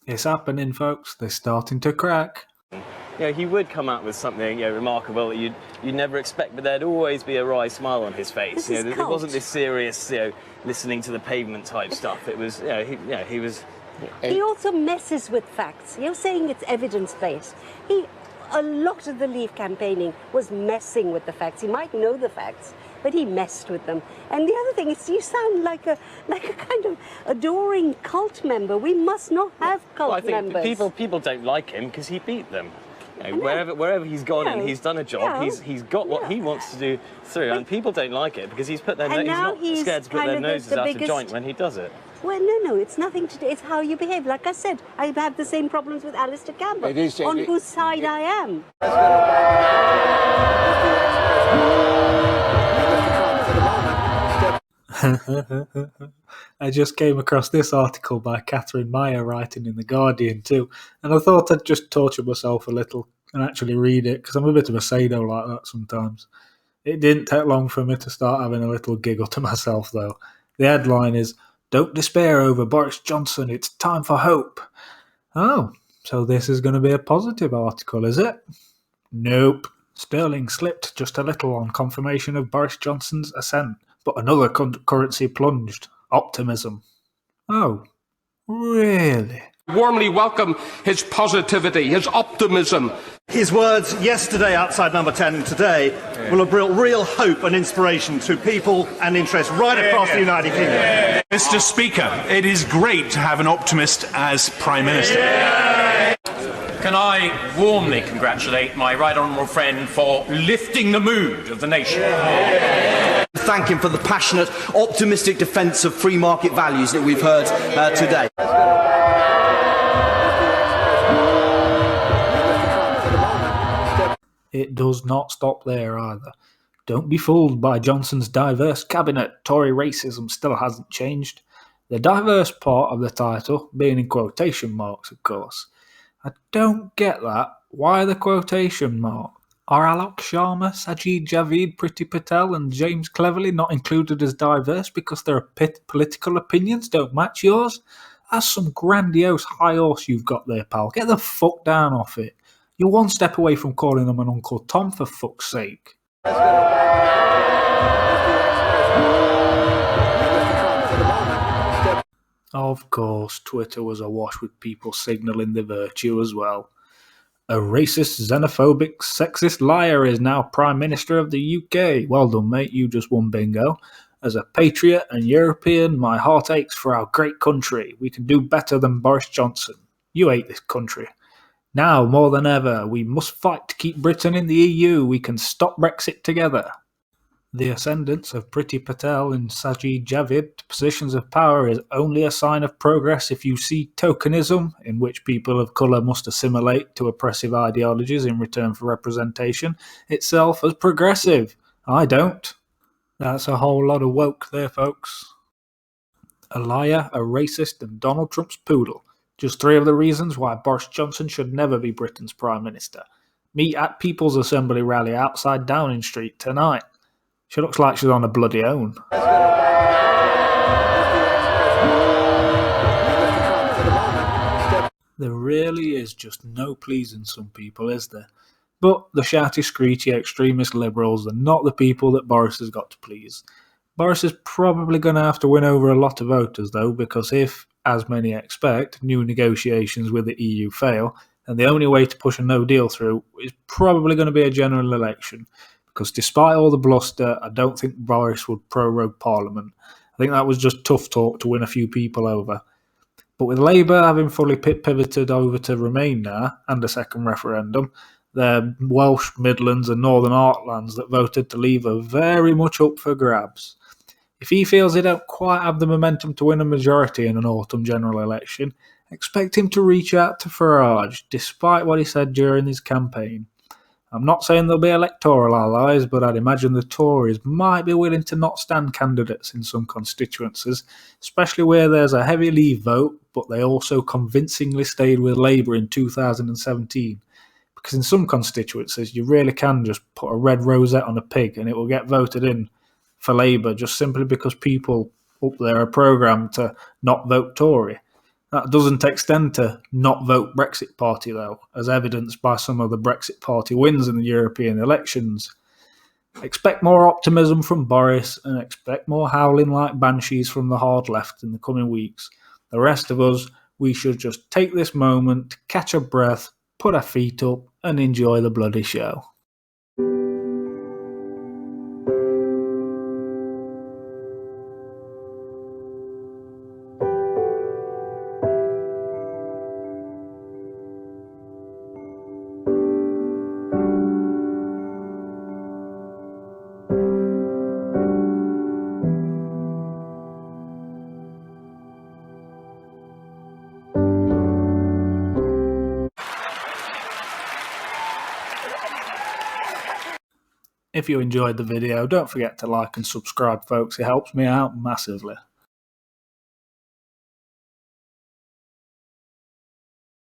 It's happening, folks. They're starting to crack. He would come out with something remarkable that you'd never expect, but there'd always be a wry smile on his face. It wasn't this serious, listening to the pavement type stuff. It was, he was. He also messes with facts. You're saying it's evidence-based. A lot of the Leave campaigning was messing with the facts. He might know the facts, but he messed with them. And the other thing is, you sound like a kind of adoring cult member. We must not have cult members. People don't like him because he beat them. Wherever he's gone and he's done a job, he's got what he wants to do through, and people don't like it because he's not scared to put their noses out of joint when he does it. Well, no, it's nothing to do. It's how you behave. Like I said, I have the same problems with Alistair Campbell, on whose side I am. I just came across this article by Catherine Meyer writing in The Guardian too, and I thought I'd just torture myself a little and actually read it, because I'm a bit of a sado like that sometimes. It didn't take long for me to start having a little giggle to myself though. The headline is, "Don't despair over Boris Johnson, it's time for hope." Oh, so this is going to be a positive article, is it? Nope. Sterling slipped just a little on confirmation of Boris Johnson's ascent, but another currency plunged. Optimism. Oh, really? Warmly welcome his positivity, his optimism. His words yesterday outside Number 10 today will have brought real hope and inspiration to people and interests right across the United Kingdom. Mr. Speaker, it is great to have an optimist as Prime Minister. Can I warmly congratulate my right honourable friend for lifting the mood of the nation? Thank him for the passionate, optimistic defence of free market values that we've heard today. It does not stop there either. Don't be fooled by Johnson's diverse cabinet. Tory racism still hasn't changed. The diverse part of the title being in quotation marks, of course. I don't get that. Why the quotation mark? Are Alok Sharma, Sajid Javid, Priti Patel and James Cleverly not included as diverse because their political opinions don't match yours? That's some grandiose high horse you've got there, pal. Get the fuck down off it. You're one step away from calling them an Uncle Tom, for fuck's sake. Of course, Twitter was awash with people signalling the virtue as well. A racist, xenophobic, sexist liar is now Prime Minister of the UK. Well done, mate, you just won bingo. As a patriot and European, my heart aches for our great country. We can do better than Boris Johnson. You hate this country. Now, more than ever, we must fight to keep Britain in the EU. We can stop Brexit together. The ascendance of Priti Patel and Sajid Javid to positions of power is only a sign of progress if you see tokenism, in which people of colour must assimilate to oppressive ideologies in return for representation, itself as progressive. I don't. That's a whole lot of woke there, folks. A liar, a racist, and Donald Trump's poodle. Just 3 of the reasons why Boris Johnson should never be Britain's Prime Minister. Meet at People's Assembly rally outside Downing Street tonight. She looks like she's on a bloody own. There really is just no pleasing some people, is there? But the shouty, screechy, extremist liberals are not the people that Boris has got to please. Boris is probably going to have to win over a lot of voters, though, because if, as many expect, new negotiations with the EU fail, then the only way to push a no deal through is probably going to be a general election. Because despite all the bluster, I don't think Boris would prorogue Parliament. I think that was just tough talk to win a few people over. But with Labour having fully pivoted over to Remain now, and a second referendum, the Welsh, Midlands and Northern Heartlands that voted to leave are very much up for grabs. If he feels he don't quite have the momentum to win a majority in an autumn general election, expect him to reach out to Farage, despite what he said during his campaign. I'm not saying there'll be electoral allies, but I'd imagine the Tories might be willing to not stand candidates in some constituencies, especially where there's a heavy Leave vote, but they also convincingly stayed with Labour in 2017. Because in some constituencies, you really can just put a red rosette on a pig and it will get voted in for Labour just simply because people up there are programmed to not vote Tory. That doesn't extend to not vote Brexit Party, though, as evidenced by some of the Brexit Party wins in the European elections. Expect more optimism from Boris and expect more howling like banshees from the hard left in the coming weeks. The rest of us, we should just take this moment to catch a breath, put our feet up and enjoy the bloody show. If you enjoyed the video, don't forget to like and subscribe, folks. It helps me out massively.